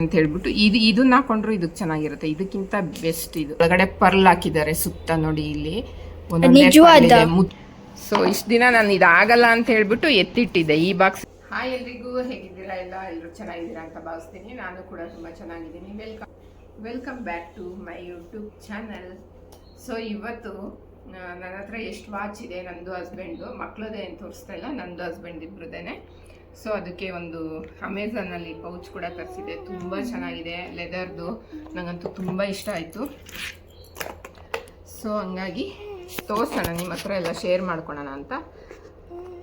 ಅಂತ ಹೇಳ್ಬಿಟ್ಟು ಇದನ್ನ ಹಾಕೊಂಡ್ರು ಇದಕ್ಕೆ ಚೆನ್ನಾಗಿರುತ್ತೆ. ಇದಕ್ಕಿಂತ ಬೆಸ್ಟ್ ಇದು. ಒಳಗಡೆ ಪರ್ಲ್ ಹಾಕಿದ್ದಾರೆ ಸುತ್ತ ನೋಡಿ ಇಲ್ಲಿ ಸೊ ಇಷ್ಟು ದಿನ ನಾನು ಇದಾಗಲ್ಲ ಅಂತ ಹೇಳ್ಬಿಟ್ಟು ಎತ್ತಿಟ್ಟಿದ್ದೆ ಈ ಬಾಕ್ಸ್. ಹಾಯ್ ಎಲ್ರಿಗೂ, ಹೇಗಿದ್ದೀರಾ? ಎಲ್ಲರೂ ಚೆನ್ನಾಗಿದ್ದೀರಾ ಅಂತ ಭಾವಿಸ್ತೀನಿ. ನಾನು ಕೂಡ ತುಂಬಾ ಚೆನ್ನಾಗಿದ್ದೀನಿ. Welcome back to my YouTube channel. So ಇವತ್ತು ನನ್ನ ಹತ್ರ ಎಷ್ಟು ವಾಚ್ ಇದೆ, ನಂದು ಹಸ್ಬೆಂಡು, ಮಕ್ಕಳದೇ ಏನು ತೋರಿಸ್ತಾ ಇಲ್ಲ, ನಂದು ಹಸ್ಬೆಂಡ್ ಇಬ್ಬರದೇನೆ. ಸೊ ಅದಕ್ಕೆ ಒಂದು ಅಮೆಝಾನಲ್ಲಿ ಪೌಚ್ ಕೂಡ ತರಿಸಿದೆ. ತುಂಬ ಚೆನ್ನಾಗಿದೆ, ಲೆದರ್ದು. ನನಗಂತೂ ತುಂಬ ಇಷ್ಟ ಆಯಿತು. ಸೊ ಹಂಗಾಗಿ ತೋರಿಸೋಣ, ನಿಮ್ಮ ಹತ್ರ ಎಲ್ಲ ಶೇರ್ ಮಾಡ್ಕೊಳ್ಳೋಣ ಅಂತ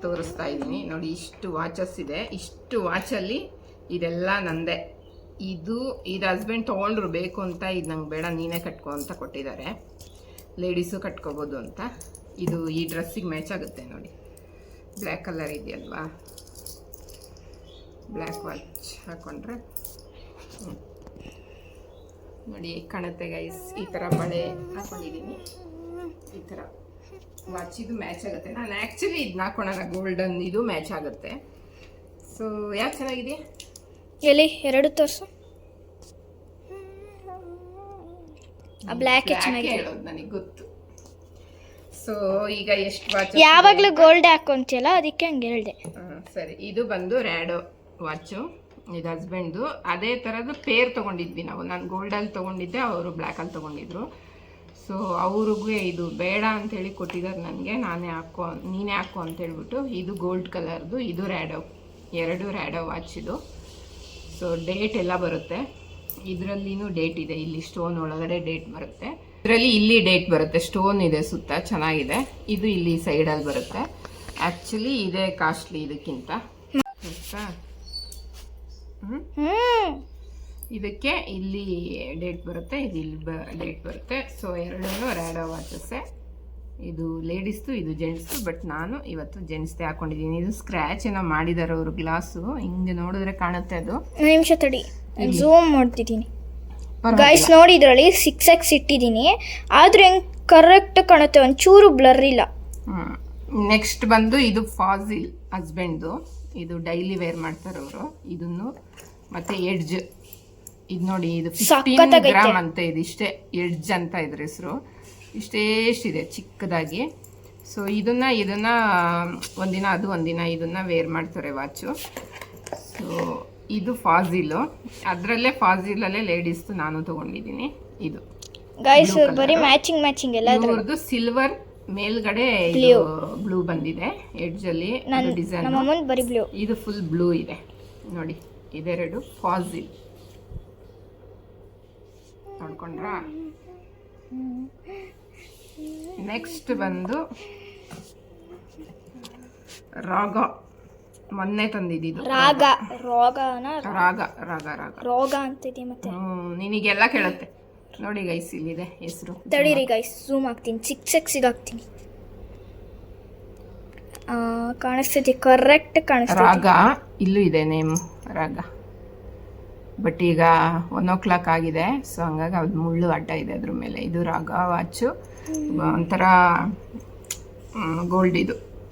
ತೋರಿಸ್ತಾ ಇದ್ದೀನಿ. ನೋಡಿ, ಇಷ್ಟು ವಾಚಸ್ ಇದೆ. ಇಷ್ಟು ವಾಚಲ್ಲಿ ಇದೆಲ್ಲ ನಂದೇ. ಇದು ಹಸ್ಬೆಂಡ್ ತೊಗೊಂಡ್ರು ಬೇಕು ಅಂತ, ಇದು ನಂಗೆ ಬೇಡ ನೀನೇ ಕಟ್ಕೊ ಅಂತ ಕೊಟ್ಟಿದ್ದಾರೆ. ಲೇಡೀಸು ಕಟ್ಕೋಬೋದು ಅಂತ. ಇದು ಈ ಡ್ರೆಸ್ಸಿಗೆ ಮ್ಯಾಚ್ ಆಗುತ್ತೆ ನೋಡಿ, ಬ್ಲ್ಯಾಕ್ ಕಲರ್ ಇದೆಯಲ್ವಾ, ಬ್ಲ್ಯಾಕ್ ವಾಚ್ ಹಾಕೊಂಡ್ರೆ ನೋಡಿ ಕಾಣುತ್ತೆ ಗೈಸ್. ಈ ಥರ ಬಳೆ ಹಾಕೊಂಡಿದ್ದೀನಿ, ಈ ಥರ ವಾಚ್ ಇದು ಮ್ಯಾಚ್ ಆಗುತ್ತೆ. ನಾನು ಆ್ಯಕ್ಚುಲಿ ಇದನ್ನ ಹಾಕೊಳ್ಳೋಣ, ಗೋಲ್ಡನ್ ಇದು ಮ್ಯಾಚ್ ಆಗುತ್ತೆ. ಸೊ ಯಾಕೆ ಚೆನ್ನಾಗಿದೆಯಾ? ಎಲ್ಲಿ ಎರಡು ತೋರಿಸು. ಬ್ಲ್ಯಾಕ್ ಹೇಳೋದು ನನಗೆ ಗೊತ್ತು. ಸೊ ಈಗ ಎಷ್ಟು ವಾಚ್ ಯಾವಾಗಲೂ ಗೋಲ್ಡ್ ಹಾಕೊಂತಿಯಲ್ಲ, ಅದಕ್ಕೆ ಹಂಗೆ ಹೇಳಿದೆ. ಸರಿ, ಇದು ಬಂದು ರ್ಯಾಡೋ ವಾಚು, ಇದು ಹಸ್ಬೆಂಡ್ದು. ಅದೇ ಥರದ್ದು ಪೇರ್ ತೊಗೊಂಡಿದ್ವಿ ನಾವು. ನಾನು ಗೋಲ್ಡಲ್ಲಿ ತೊಗೊಂಡಿದ್ದೆ, ಅವರು ಬ್ಲ್ಯಾಕಲ್ಲಿ ತೊಗೊಂಡಿದ್ರು. ಸೊ ಅವ್ರಿಗೂ ಇದು ಬೇಡ ಅಂಥೇಳಿ ಕೊಟ್ಟಿದ್ದಾರೆ ನನಗೆ. ನೀನೇ ಹಾಕೋ ಅಂತ ಹೇಳ್ಬಿಟ್ಟು. ಇದು ಗೋಲ್ಡ್ ಕಲರ್ದು, ಇದು ರ್ಯಾಡೋ, ಎರಡು ರ್ಯಾಡೋ ವಾಚ್ ಇದು. ಸೊ ಡೇಟ್ ಎಲ್ಲ ಬರುತ್ತೆ ಇದರಲ್ಲಿನೂ. ಡೇಟ್ ಇದೆ ಇಲ್ಲಿ, ಸ್ಟೋನ್ ಒಳಗಡೆ ಡೇಟ್ ಬರುತ್ತೆ. ಇದರಲ್ಲಿ ಇಲ್ಲಿ ಡೇಟ್ ಬರುತ್ತೆ, ಸ್ಟೋನ್ ಇದೆ ಸುತ್ತ, ಚೆನ್ನಾಗಿದೆ. ಇದು ಇಲ್ಲಿ ಸೈಡಲ್ಲಿ ಬರುತ್ತೆ. ಆ್ಯಕ್ಚುಲಿ ಇದೇ ಕಾಸ್ಟ್ಲಿ ಇದಕ್ಕಿಂತ. ಇದಕ್ಕೆ ಇಲ್ಲಿ ಡೇಟ್ ಬರುತ್ತೆ, ಇದು ಇಲ್ಲಿ ಡೇಟ್ ಬರುತ್ತೆ. ಸೊ ಎರಡೂ ರ್ಯಾಡೋ ವಾಚಸ್ಸೇ. ಇದು ಲೇಡೀಸ್ದು, ಇದು ಜೆಂಟ್ಸ್ದು. ಬಟ್ ನಾನು ಇವತ್ತು ಜೆಂಟ್ಸ್ದೇ ಹಾಕೊಂಡಿದ್ದೀನಿ. ಇದು ಸ್ಕ್ರ್ಯಾಚ್ ಏನೋ ಮಾಡಿದ್ದಾರೆ ಅವರು, ಗ್ಲಾಸು ಹಿಂಗೆ ನೋಡಿದ್ರೆ ಕಾಣುತ್ತೆ. ಅದು ನಿಮಿಷ ತಡಿ, ಝೂಮ್ ಮಾಡ್ತಿದ್ದೀನಿ ಗೈಸ್. ನೋಡಿ, ಇದರಲ್ಲಿ 6x ಇಟ್ಟಿದ್ದೀನಿ, ಆದ್ರೆ ಹೆಂಗೆ ಕರೆಕ್ಟ್ ಕಾಣುತ್ತೆ, ಒಂಚೂರು ಬ್ಲರ್ ಇಲ್ಲ. ನೆಕ್ಸ್ಟ್ ಬಂದು ಇದು ಫಾಜಿಲ್ ಹಸ್ಬೆಂಡ್ದು. ಇದು ಡೈಲಿ ವೇರ್ ಮಾಡ್ತಾರೆ ಅವರು. ಇದನ್ನು ಮತ್ತೆ ಎಡ್ಜ್, ಇದು ನೋಡಿ, ಇದು 15 ಗ್ರಾಮ್ ಅಂತ. ಇದು ಇಷ್ಟೇ ಎಡ್ಜ್ ಅಂತ ಇದ್ರ ಹೆಸರು. ಇಷ್ಟೇಷ್ಟಿದೆ ಚಿಕ್ಕದಾಗಿ. ಸೊ ಇದನ್ನ ಒಂದಿನ ಅದು ಒಂದಿನ ಇದನ್ನ ವೇರ್ ಮಾಡ್ತಾರೆ ವಾಚು. ಸೊ ಇದು ಫಾಜಿಲು, ಅದರಲ್ಲೇ ಫಾಜಿಲಲ್ಲೇ ಲೇಡೀಸ್ದು ನಾನು ತೊಗೊಂಡಿದ್ದೀನಿ. ಇದು ಗೈಸ್ ಬರೀ ಮ್ಯಾಚಿಂಗ್ ಎಲ್ಲ. ಇವ್ರದ್ದು ಸಿಲ್ವರ್ ಮೇಲ್ಗಡೆ ಬ್ಲೂ ಬಂದಿದೆ ಎಡ್ಜಲ್ಲಿ ಡಿಸೈನ್. ಬರೀ ಬ್ಲೂ, ಇದು ಫುಲ್ ಬ್ಲೂ ಇದೆ ನೋಡಿ. ಇದೆರಡು ಫಾಜಿಲ್ ನೋಡ್ಕೊಂಡ್ರಾ. ನೆಕ್ಸ್ಟ್ ಬಂದು ರಾಗ, ಮೊನ್ನೆ ತಂದಿದ್ದು. ರಾಗ ಅಂತಿದೆ. ಮತ್ತೆ ನಿನಗೆಲ್ಲ ಕೇಳುತ್ತೆ ನೋಡಿ ಗೈಸ್, ಇಲ್ಲಿದೆ ಹೆಸರು. ತಡೀರಿ ಗೈಸ್, ಝೂಮ್ ಆಗ್ತೀನಿ, 6x ಆಗ್ತೀನಿ. ಕಾಣಿಸ್ತಿದೆ, ಕರೆಕ್ಟ್ ಕಾಣಿಸ್ತಿದೆ. ರಾಗ ಇಲ್ಲೂ ಇದೆ ನೇಮ್, ರಾಗ. ಬಟ್ ಈಗ 1 o'clock ಆಗಿದೆ. ಸೊ ಹಂಗಾಗಿ ಅದು ಮುಳ್ಳು ಅಡ್ಡ ಇದೆ ಅದ್ರ ಮೇಲೆ. ಇದು ರಾಗ ವಾಚು, ಒಂಥರ ಗೋಲ್ಡ್.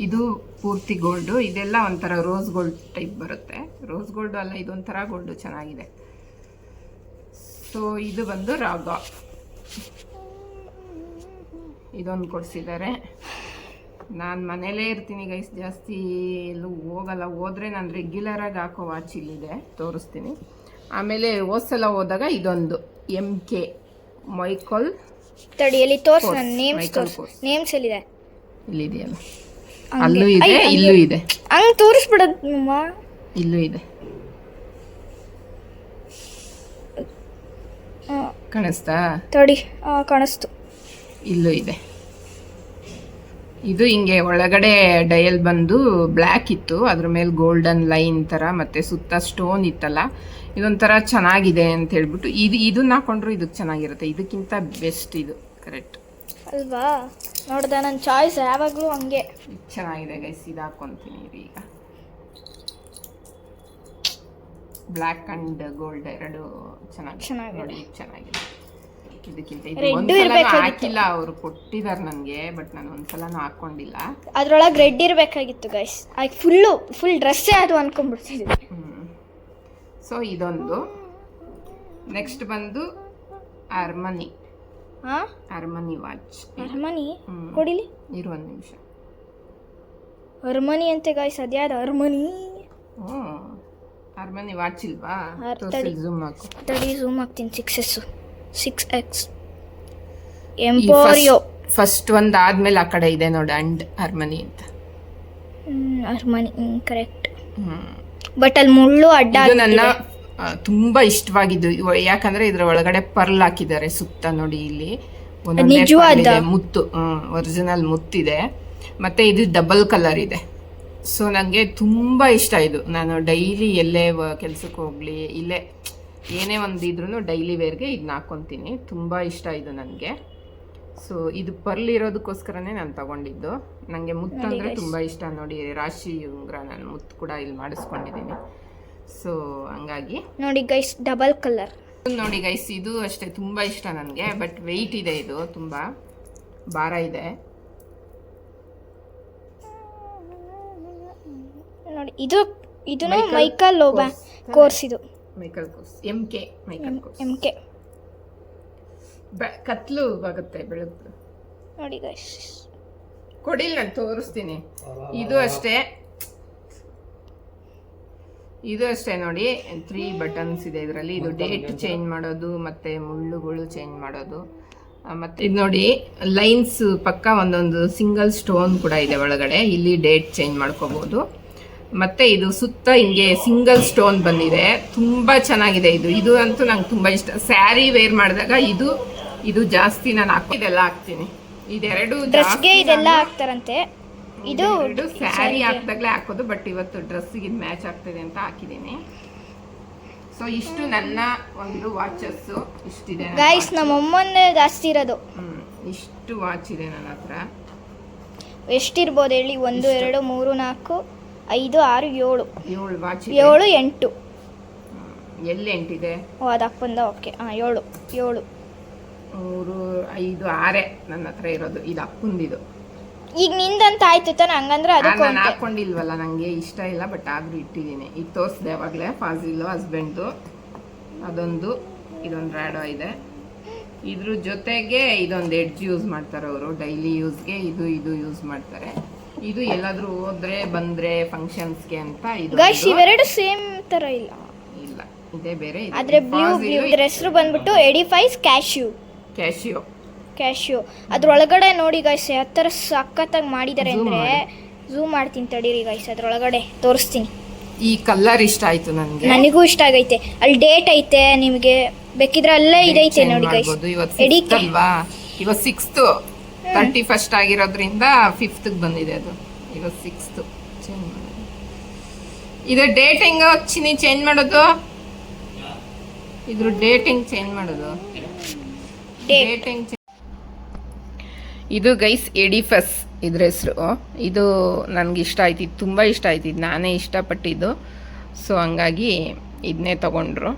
ಇದು ಪೂರ್ತಿ ಗೋಲ್ಡು. ಇದೆಲ್ಲ ಒಂಥರ ರೋಸ್ ಗೋಲ್ಡ್ ಟೈಪ್ ಬರುತ್ತೆ. ರೋಸ್ ಗೋಲ್ಡು ಅಲ್ಲ, ಇದೊಂಥರ ಗೋಲ್ಡು, ಚೆನ್ನಾಗಿದೆ. ಸೊ ಇದು ಬಂದು ರಾಗ, ಇದೊಂದು ಕೊಡಿಸಿದ್ದಾರೆ. ನಾನು ಮನೇಲೇ ಇರ್ತೀನಿ ಗೈಸ್, ಜಾಸ್ತಿ ಎಲ್ಲೂ ಹೋಗಲ್ಲ. ಹೋದರೆ ನಾನು ರೆಗ್ಯುಲರಾಗಿ ಹಾಕೋ ವಾಚ್ ಇಲ್ಲಿದೆ, ತೋರಿಸ್ತೀನಿ. ಆಮೇಲೆ ಹೋದ್ಸಲ ಹೋದಾಗ ಇದೊಂದು MK ಮೈಕಲ್. ತಡಿಯಲ್ಲಿ ತೋರ್ಸು, ನನ್ನ ನೇಮ್ಸ್ ಎಲ್ಲಿದೆ? ಇಲ್ಲಿದೆಯಲ್ಲ, ಅಲ್ಲೂ ಇದೆ, ಇಲ್ಲೂ ಇದೆ. ಹಂಗೆ ತೋರಿಸ್ಬಿಡಮ್ಮ, ಇಲ್ಲೂ ಇದೆ. ಕಾಣಿಸ್ತಾ? ತಡಿ, ಕಾಣಿಸ್ತು. ಇಲ್ಲೂ ಇದೆ. ಇದು ಹಿಂಗೆ ಒಳಗಡೆ ಡಯಲ್ ಬಂದು ಬ್ಲ್ಯಾಕ್ ಇತ್ತು, ಅದ್ರ ಮೇಲೆ ಗೋಲ್ಡನ್ ಲೈನ್ ಥರ, ಮತ್ತು ಸುತ್ತ ಸ್ಟೋನ್ ಇತ್ತಲ್ಲ. ಇದೊಂಥರ ಚೆನ್ನಾಗಿದೆ ಅಂತ ಹೇಳ್ಬಿಟ್ಟು ಇದನ್ನ ಹಾಕೊಂಡ್ರು ಇದಕ್ಕೆ ಚೆನ್ನಾಗಿರುತ್ತೆ. ಇದಕ್ಕಿಂತ ಬೆಸ್ಟ್ ಇದು, ಕರೆಕ್ಟ್ ಅಲ್ವಾ? ನೋಡ್ದೆ, ನನ್ನ ಚಾಯ್ಸ್ ಯಾವಾಗಲೂ ಹಂಗೆ. ಚೆನ್ನಾಗಿದೆ ಗೈಸ್, ಇದು ಹಾಕ್ಕೊತೀನಿ. ಈಗ ಬ್ಲ್ಯಾಕ್ ಆ್ಯಂಡ್ ಗೋಲ್ಡ್ ಎರಡು ಚೆನ್ನಾಗಿದೆ ನೋಡಿ, ಚೆನ್ನಾಗಿದೆ. ಇದಕ್ಕಿಂತ ಹಾಕಿಲ್ಲ, ಅವರು ಕೊಟ್ಟಿದ್ದಾರೆ ನನಗೆ, ಬಟ್ ನಾನು ಒಂದ್ಸಲನೂ ಹಾಕೊಂಡಿಲ್ಲ. ಅದ್ರೊಳಗೆ ರೆಡ್ ಇರಬೇಕಾಗಿತ್ತು ಗೈಸ್, ಫುಲ್ ಡ್ರೆಸ್ಸೇ ಅದು ಅನ್ಕೊಂಡ್ಬಿಡ್ತಿದ್ವಿ. ಸೊ ಇದೊಂದು ನೆಕ್ಸ್ಟ್ ಬಂದು ಅರ್ಮನಿ ಹಾ ಅರ್ಮನಿ ವಾಚ್. ಅರ್ಮನಿ ಕೊಡಿಲಿ, ಇರು ಒಂದು ನಿಮಿಷ. ಅರ್ಮನಿ ಅಂತೆ ಗಾಯ್ಸ್, ಅದ್ಯಾವ್ದು ಅರ್ಮನಿ? ಅರ್ಮನಿ ವಾಚ್ ಇಲ್ವಾ? ಝೂಮ್ ಹಾಕು. ತಡಿ ಝೂಮ್ ಹಾಕ್ತೀನಿ. 6x ಎಂಪೋರಿಯೋ ಫಸ್ಟ್ ಒಂದು ಆದ್ಮೇಲೆ ಆ ಕಡೆ ಇದೆ ನೋಡಿ ಅಂಡ್ ಅರ್ಮನಿ ಅಂತ. Armani correct. ಬಟ್ ಅಲ್ಲಿ ಮುಳ್ಳು ಅಡ್ಡ. ಇದು ನನ್ನ ತುಂಬಾ ಇಷ್ಟವಾಗಿದ್ದು, ಯಾಕಂದ್ರೆ ಇದ್ರ ಒಳಗಡೆ ಪರ್ಲ್ ಹಾಕಿದ್ದಾರೆ ಸುತ್ತ ನೋಡಿ. ಇಲ್ಲಿ ಒಂದೊಂದೇ ಮುತ್ತು, ಒರಿಜಿನಲ್ ಮುತ್ತಿದೆ. ಮತ್ತೆ ಇದು ಡಬಲ್ ಕಲರ್ ಇದೆ. ಸೊ ನನಗೆ ತುಂಬ ಇಷ್ಟ ಇದು. ನಾನು ಡೈಲಿ ಎಲ್ಲೇ ಕೆಲ್ಸಕ್ಕೆ ಹೋಗಲಿ, ಇಲ್ಲೇ ಏನೇ ಒಂದು ಇದ್ರೂ ಡೈಲಿ ವೇರ್ಗೆ ಇದನ್ನ ಹಾಕ್ಕೊತೀನಿ. ತುಂಬ ಇಷ್ಟ ಇದು ನನಗೆ. ಸೊ ಇದು ಪರ್ಲ್ ಇರೋದಕ್ಕೋಸ್ಕರನೇ ನಾನು ತಗೊಂಡಿದ್ದು. ನನಗೆ ಮುತ್ತು ಅಂದರೆ ತುಂಬ ಇಷ್ಟ ನೋಡಿ. ರಾಶಿ ಉಂಗುರ ನಾನು ಮುತ್ತು ಕೂಡ ಇಲ್ಲಿ ಮಾಡಿಸ್ಕೊಂಡಿದ್ದೀನಿ. ಸೊ ಹಂಗಾಗಿ ನೋಡಿ ಗೈಸ್, ಡಬಲ್ ಕಲರ್ ನೋಡಿ ಗೈಸ್. ಇದು ಅಷ್ಟೇ ತುಂಬ ಇಷ್ಟ ನನಗೆ. ಬಟ್ ವೆಯ್ಟ್ ಇದೆ, ಇದು ತುಂಬ ಭಾರ ಇದೆ ನೋಡಿ. ಇದು ಮೈಕಲ್ ಕೋರ್ಸ್. ಇದು Michael course Michael course MK. ಕತ್ಲು ಆಗುತ್ತೆ ಬೆಳಗ್ಗೆ ನೋಡಿ ಗೈಸ್. ಕೊಡಿಲ್ ನಾನು ತೋರಿಸ್ತೀನಿ. ಇದು ಅಷ್ಟೇ ನೋಡಿ. 3 ಬಟನ್ಸ್ ಇದೆ ಇದರಲ್ಲಿ. ಇದು ಡೇಟ್ ಚೇಂಜ್ ಮಾಡೋದು, ಮತ್ತೆ ಮುಳ್ಳುಗಳು ಚೇಂಜ್ ಮಾಡೋದು. ಮತ್ತೆ ಇದು ನೋಡಿ ಲೈನ್ಸ್ ಪಕ್ಕ ಒಂದೊಂದು ಸಿಂಗಲ್ ಸ್ಟೋನ್ ಕೂಡ ಇದೆ ಒಳಗಡೆ. ಇಲ್ಲಿ ಡೇಟ್ ಚೇಂಜ್ ಮಾಡ್ಕೋಬಹುದು. ಮತ್ತೆ ಇದು ಸುತ್ತ ಹಿಂಗೆ ಸಿಂಗಲ್ ಸ್ಟೋನ್ ಬಂದಿದೆ. ತುಂಬಾ ಚೆನ್ನಾಗಿದೆ ಇದು ಅಂತೂ ನಂಗೆ ತುಂಬಾ ಇಷ್ಟ. ಸ್ಯಾರಿ ವೇರ್ ಮಾಡಿದಾಗ ಇದು ಜಾಸ್ತಿ ನಾನು ಇದೆಲ್ಲ ಹಾಕ್ತೀನಿ. ಇದೆರಡು ಡ್ರೆಸ್ಗೆ ಇದೆಲ್ಲ ಹಾಕ್ತಾರಂತೆ. ಇದು ಸ್ಯಾರಿ ಹಾಕ್ದಾಗ್ಲೇ ಹಾಕೋದು. ಬಟ್ ಇವತ್ತು ಡ್ರೆಸ್ಸಿಗೆ ಇದು ಮ್ಯಾಚ್ ಆಗ್ತದೆ ಅಂತ ಹಾಕಿದ್ದೀನಿ. ಸೊ ಇಷ್ಟು ನನ್ನ ಒಂದು ವಾಚಸ್ ಇಷ್ಟಿದೆ ಗೈಸ್. ನಮ್ಮ ಅಮ್ಮಂದೇ ಜಾಸ್ತಿ ಇರೋದು. ಇಷ್ಟು ವಾಚ್ ಇದೆ ನನ್ನ ಹತ್ರ. ಎಷ್ಟಿರ್ಬೋದು ಹೇಳಿ? 1 2 3 4 5 6 7 ವಾಚ್ 7 8. ಎಲ್ಲಿ 8 ಇದೆ? ಓ ಅದು ಅಪ್ಪಂದ. ಓಕೆ 7 3 5 6 ನನ್ನ ಹತ್ರ ಇರೋದು. ಇದು ಅಪ್ಪಂದಿದು. ಈಗ ನಿಂದಂತ ಆಯ್ತು ತಾನೆ? ಹಂಗಂದ್ರೆ ಅದಕ್ಕೆ ನಾನು ಹಾಕೊಂಡಿಲ್ವಲ್ಲ, ನಂಗೆ ಇಷ್ಟ ಇಲ್ಲ. ಬಟ್ ಆದ್ರೂ ಇಟ್ಟಿದ್ದೀನಿ. ಈಗ ತೋರಿಸಿದೆ ಅವಾಗಲೇ. ಫಾಜಿಲು ಹಸ್ಬೆಂಡ್ದು ಅದೊಂದು. ಇದೊಂದು ರ್ಯಾಡೋ ಇದೆ. ಇದ್ರ ಜೊತೆಗೆ ಇದೊಂದು ಎಡ್ಜ್ ಯೂಸ್ ಮಾಡ್ತಾರೆ ಅವರು ಡೈಲಿ ಯೂಸ್ಗೆ. ಇದು ಯೂಸ್ ಮಾಡ್ತಾರೆ. ಇದು ಎಲ್ಲಾದ್ರೂ ಹೋದ್ರೆ ಬಂದ್ರೆ ಫಂಕ್ಷನ್ಸ್ಗೆ ಅಂತ. ಇದು ಇವೆರಡು ಸೇಮ್ ತರ ಇಲ್ಲ, ಇದೇ ಬೇರೆ. ಆದ್ರೆ ಬ್ಲೂ ಇದ್ರ ಹೆಸರು ಬಂದ್ಬಿಟ್ಟು ಎಡಿಫೈಸ್ ಕ್ಯಾಶಿಯೋ. ಅದ್ರೊಳಗಡೆ ನೋಡಿ ಗೈಸ್ ಯಾವ ಥರ ಸಖತ್ತಾಗಿ ಮಾಡಿದ್ದಾರೆ ಅಂದ್ರೆ. ಝೂಮ್ ಮಾಡ್ತೀನಿ ತಡೀರಿ ಗೈಸ್, ಅದ್ರೊಳಗಡೆ ತೋರಿಸ್ತೀನಿ. ಈ ಕಲರ್ ಇಷ್ಟ ಆಯ್ತು ನನಗೆ. ನನಗೂ ಇಷ್ಟ ಆಗೈತೆ. ಅಲ್ಲಿ ಡೇಟ್ ಐತೆ, ನಿಮಗೆ ಬೇಕಿದ್ರೆ ಅಲ್ಲೇ ಇದೈತೆ ನೋಡಿ ಗೈಸ್. ಇವತ್ತು 6th 31st ಆಗಿರೋದ್ರಿಂದ 5th ಬಂದಿದೆ. ಅದು ಇವತ್ತು 6th ಚೇಂಜ್ ಮಾಡೋದು. ಇದು ಡೇಟ್ ಹೆಂಗ ಚಿನಿ ಚೇಂಜ್ ಮಾಡೋದು? ಇದ್ರ ಡೇಟ್ ಹೆಂಗ್ ಚೇಂಜ್ ಮಾಡೋದು? ಇದು ಗೈಸ್ ಎಡಿಫಸ್ ಇದ್ರ ಹೆಸರು. ಇದು ನನಗೆ ಇಷ್ಟ ಆಯ್ತು. ಇದು ತುಂಬ ಇಷ್ಟ ಆಯ್ತು. ಇದು ನಾನೇ ಇಷ್ಟಪಟ್ಟಿದ್ದು. ಸೊ ಹಂಗಾಗಿ ಇದನ್ನೇ ತಗೊಂಡ್ರು.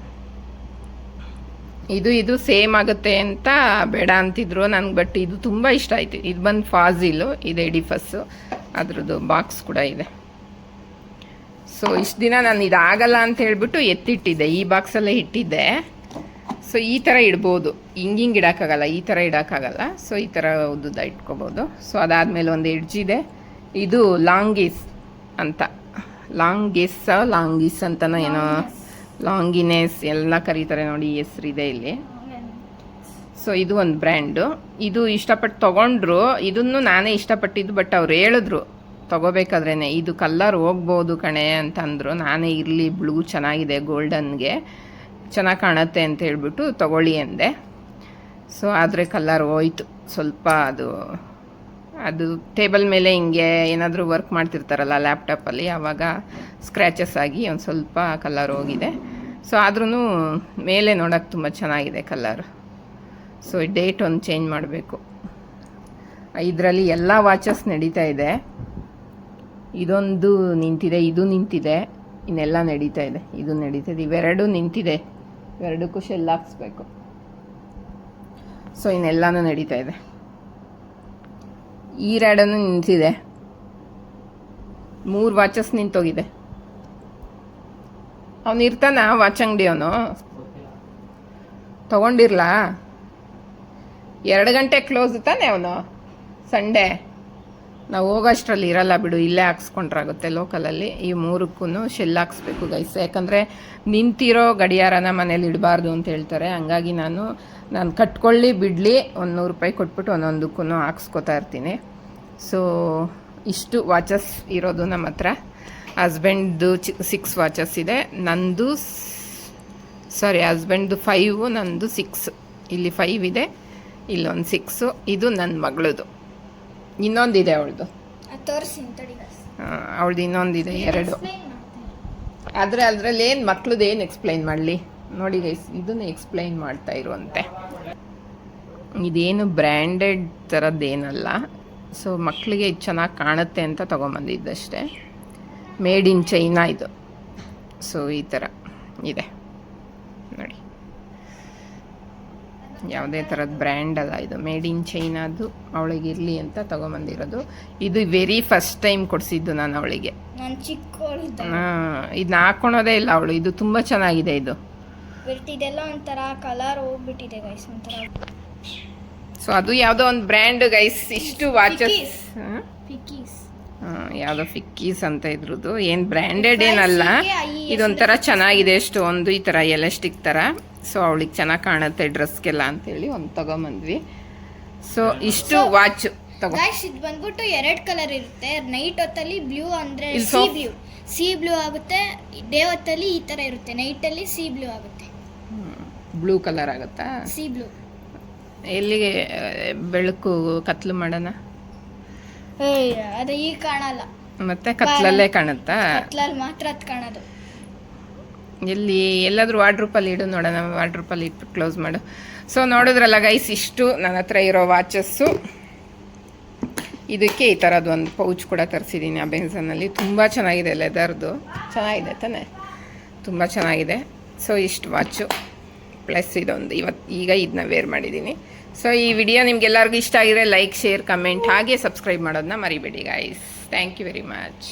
ಇದು ಸೇಮ್ ಆಗುತ್ತೆ ಅಂತ ಬೇಡ ಅಂತಿದ್ರು ನನಗೆ. ಬಟ್ ಇದು ತುಂಬ ಇಷ್ಟ ಆಯ್ತು. ಇದು ಬಂದು ಫಾಜಿಲು, ಇದು ಎಡಿಫಸ್ಸು. ಅದ್ರದ್ದು ಬಾಕ್ಸ್ ಕೂಡ ಇದೆ. ಸೊ ಇಷ್ಟು ದಿನ ನಾನು ಇದಾಗಲ್ಲ ಅಂತ ಹೇಳ್ಬಿಟ್ಟು ಎತ್ತಿಟ್ಟಿದ್ದೆ. ಈ ಬಾಕ್ಸಲ್ಲೇ ಇಟ್ಟಿದ್ದೆ. ಸೊ ಈ ಥರ ಇಡ್ಬೋದು. ಹಿಂಗೆ ಇಡೋಕ್ಕಾಗಲ್ಲ, ಈ ಥರ ಇಡೋಕ್ಕಾಗಲ್ಲ. ಸೊ ಈ ಥರ ಉದ್ದುದ ಇಟ್ಕೋಬೋದು. ಸೊ ಅದಾದಮೇಲೆ ಒಂದು ಎಡ್ಜ್ ಇದೆ. ಇದು ಲಾಂಗೀಸ್ ಅಂತ, ಲಾಂಗೀಸ್ ಅಂತನೋ ಏನೋ, ಲಾಂಗಿನೆಸ್ ಎಲ್ಲ ಕರೀತಾರೆ ನೋಡಿ. ಹೆಸ್ರಿದೆ ಇಲ್ಲಿ. ಸೊ ಇದು ಒಂದು ಬ್ರ್ಯಾಂಡು. ಇದು ಇಷ್ಟಪಟ್ಟು ತೊಗೊಂಡ್ರು. ಇದನ್ನು ನಾನೇ ಇಷ್ಟಪಟ್ಟಿದ್ದು. ಬಟ್ ಅವ್ರು ಹೇಳಿದ್ರು ತೊಗೋಬೇಕಾದ್ರೇ ಇದು ಕಲ್ಲರ್ ಹೋಗ್ಬೋದು ಕಣೆ ಅಂತಂದರು. ನಾನೇ ಇರಲಿ, ಬ್ಲೂ ಚೆನ್ನಾಗಿದೆ, ಗೋಲ್ಡನ್ಗೆ ಚೆನ್ನಾಗಿ ಕಾಣುತ್ತೆ ಅಂತ ಹೇಳ್ಬಿಟ್ಟು ತೊಗೊಳ್ಳಿ ಅಂದೆ. ಸೊ ಆದರೆ ಕಲ್ಲರ್ ಹೋಯ್ತು ಸ್ವಲ್ಪ. ಅದು ಟೇಬಲ್ ಮೇಲೆ ಹಿಂಗೆ ಏನಾದರೂ ವರ್ಕ್ ಮಾಡ್ತಿರ್ತಾರಲ್ಲ ಲ್ಯಾಪ್ಟಾಪಲ್ಲಿ, ಆವಾಗ ಸ್ಕ್ರ್ಯಾಚಸ್ ಆಗಿ ಒಂದು ಸ್ವಲ್ಪ ಕಲರ್ ಹೋಗಿದೆ. ಸೊ ಆದ್ರೂ ಮೇಲೆ ನೋಡೋಕ್ಕೆ ತುಂಬ ಚೆನ್ನಾಗಿದೆ ಕಲರ್. ಸೊ ಡೇಟ್ ಒಂದು ಚೇಂಜ್ ಮಾಡಬೇಕು. ಇದರಲ್ಲಿ ಎಲ್ಲ ವಾಚಸ್ ನಡೀತಾ ಇದೆ. ಇದೊಂದು ನಿಂತಿದೆ, ಇದು ನಿಂತಿದೆ, ಇನ್ನೆಲ್ಲ ನಡೀತಾ ಇದೆ. ಇದು ನಡೀತಾ ಇದೆ. ಇವೆರಡು ನಿಂತಿದೆ. ಇವೆರಡಕ್ಕೂ ಶೆಲ್ ಹಾಕ್ಸ್ಬೇಕು. ಸೊ ಇನ್ನೆಲ್ಲನೂ ನಡೀತಾ ಇದೆ. ಈ ರ್ಯಾಡನ್ನು ನಿಂತಿದೆ. 3 ವಾಚಸ್ ನಿಂತೋಗಿದೆ. ಅವನು ಇರ್ತಾನ ವಾಚ್ ಅಂಗಡಿ ಅವನು. ತೊಗೊಂಡಿರ್ಲಾ? 2 ಗಂಟೆ ಕ್ಲೋಸ್ ತಾನೆ ಅವನು ಸಂಡೇ. ನಾವು ಹೋಗೋಷ್ಟರಲ್ಲಿ ಇರಲ್ಲ ಬಿಡು, ಇಲ್ಲೇ ಹಾಕ್ಸ್ಕೊಂಡ್ರಾಗುತ್ತೆ ಲೋಕಲಲ್ಲಿ. ಈ 3ಕ್ಕೂ ಶೆಲ್ ಹಾಕ್ಸ್ಬೇಕು ಗೈಸ್, ಯಾಕಂದರೆ ನಿಂತಿರೋ ಗಡಿಯಾರನ ಮನೇಲಿ ಇಡಬಾರ್ದು ಅಂತ ಹೇಳ್ತಾರೆ. ಹಂಗಾಗಿ ನಾನು ಕಟ್ಕೊಳ್ಳಿ ಬಿಡಲಿ ₹100 ಕೊಟ್ಬಿಟ್ಟು ಒಂದೊಂದಕ್ಕೂ ಹಾಕ್ಸ್ಕೊತಾ ಇರ್ತೀನಿ. ಸೊ ಇಷ್ಟು ವಾಚಸ್ ಇರೋದು ನಮ್ಮ ಹತ್ರ. ಹಸ್ಬೆಂಡ್ದು 6 ವಾಚಸ್ ಇದೆ, ನಂದು ಹಸ್ಬೆಂಡ್ದು 5, ನಂದು 6. ಇಲ್ಲಿ 5 ಇದೆ, ಇಲ್ಲೊಂದು 6. ಇದು ನನ್ನ ಮಗಳದು. ಇನ್ನೊಂದಿದೆ ಅವಳದು, ಅವಳದು ಇನ್ನೊಂದಿದೆ, 2. ಆದರೆ ಅದರಲ್ಲಿ ಏನು ಮಕ್ಳದ್ದು ಏನು ಎಕ್ಸ್ಪ್ಲೈನ್ ಮಾಡಲಿ ನೋಡಿ ಗೈಸ್, ಇದನ್ನು ಎಕ್ಸ್ಪ್ಲೈನ್ ಮಾಡ್ತಾ ಇರುವಂತೆ. ಇದೇನು ಬ್ರ್ಯಾಂಡೆಡ್ ಥರದ್ದೇನಲ್ಲ. ಸೊ ಮಕ್ಕಳಿಗೆ ಇದು ಚೆನ್ನಾಗಿ ಕಾಣುತ್ತೆ ಅಂತ ತೊಗೊಂಬಂದಿದ್ದಷ್ಟೇ. ಮೇಡ್ ಇನ್ ಚೈನಾ ಇದು. ಸೊ ಈ ಥರ ಇದೆ ನೋಡಿ, ಯಾವುದೇ ಥರದ ಬ್ರ್ಯಾಂಡ್ ಅಲ್ಲ ಇದು, ಮೇಡ್ ಇನ್ ಚೈನಾದು. ಅವಳಿಗಿರಲಿ ಅಂತ ತೊಗೊಂಬಂದಿರೋದು. ಇದು ವೆರಿ ಫಸ್ಟ್ ಟೈಮ್ ಕೊಡಿಸಿದ್ದು ನಾನು ಅವಳಿಗೆ. ಇದನ್ನ ಹಾಕ್ಕೊಳೋದೇ ಇಲ್ಲ ಅವಳು. ಇದು ತುಂಬ ಚೆನ್ನಾಗಿದೆ. ಇದು ಇದೆಲ್ಲ ಒಂಥರ ಕಲರ್ ಹೋಗ್ಬಿಟ್ಟಿದೆ ಗೈಸ್, ಒಂಥರ. ಸೊ ಅದು ಯಾವುದೋ ಒಂದು ಬ್ರ್ಯಾಂಡ್ ಗೈಸ್. ಇಷ್ಟು ವಾಚಸ್ ಯಾವುದೋ ಫಿಕ್ಕೀಸ್ ಅಂತ ಇದ್ರದ್ದು, ಏನು ಬ್ರ್ಯಾಂಡೆಡ್ ಏನಲ್ಲ. ಇದೊಂಥರ ಚೆನ್ನಾಗಿದೆ. ಎಷ್ಟು ಒಂದು ಈ ಥರ ಎಲಾಸ್ಟಿಕ್ ಥರ. ಸೊ ಅವಳಿಗೆ ಚೆನ್ನಾಗಿ ಕಾಣುತ್ತೆ ಡ್ರೆಸ್ಗೆಲ್ಲ ಅಂತೇಳಿ ಒಂದು ತೊಗೊಂಬಂದ್ವಿ. ಸೊ ಇಷ್ಟು ವಾಚ್ ತಗೋ. ಇದು ಬಂದ್ಬಿಟ್ಟು 2 ಕಲರ್ ಇರುತ್ತೆ. ನೈಟ್ ಹೊತ್ತಲ್ಲಿ ಬ್ಲೂ ಅಂದರೆ ಸಿ ಬ್ಲೂ ಆಗುತ್ತೆ, ಡೇ ಹೊತ್ತಲ್ಲಿ ಈ ಥರ ಇರುತ್ತೆ. ನೈಟಲ್ಲಿ ಸಿ ಬ್ಲೂ ಆಗುತ್ತೆ, ಬ್ಲೂ ಕಲರ್ ಆಗುತ್ತಾ? C blue. ಎಲ್ಲಿಗೆ ಬೆಳಕು ಕತ್ಲು ಮಾಡೋಣ? ಅದು ಈಗ ಕಾಣಲ್ಲ, ಮತ್ತೆ ಕತ್ಲಲ್ಲೇ ಕಾಣುತ್ತಾ? ಕತ್ಲಲ್ಲಿ ಮಾತ್ರ ಅದು ಕಾಣೋದು. ಎಲ್ಲಾದರೂ ವಾರ್ಡ್ರೂಪಲ್ಲಿ ಇಡು ನೋಡೋಣ. ವಾರ್ಡ್ರೂಪಲ್ಲಿ ಇಟ್ಟು ಕ್ಲೋಸ್ ಮಾಡು. ಸೊ ನೋಡಿದ್ರಲ್ಲ ಗೈಸ್, ಇಷ್ಟು ನನ್ನ ಹತ್ರ ಇರೋ ವಾಚಸ್ಸು. ಇದಕ್ಕೆ ಈ ಥರದ್ದು ಒಂದು ಪೌಚ್ ಕೂಡ ತರಿಸಿದ್ದೀನಿ ಅಮೆಝಾನಲ್ಲಿ. ತುಂಬ ಚೆನ್ನಾಗಿದೆ, ಲೆದರ್ದು. ಚೆನ್ನಾಗಿದೆ ತಾನೆ? ತುಂಬ ಚೆನ್ನಾಗಿದೆ. ಸೊ ಇಷ್ಟು ವಾಚು ಪ್ಲಸ್ ಇದೊಂದು ಈಗ ಇದನ್ನ ವೇರ್ ಮಾಡಿದ್ದೀನಿ. ಸೊ ಈ ವಿಡಿಯೋ ನಿಮ್ಗೆಲ್ಲರಿಗೂ ಇಷ್ಟ ಆಗಿದ್ರೆ ಲೈಕ್, ಶೇರ್, ಕಮೆಂಟ್ ಹಾಗೆ ಸಬ್ಸ್ಕ್ರೈಬ್ ಮಾಡೋದನ್ನ ಮರಿಬೇಡಿ guys. Thank you very much.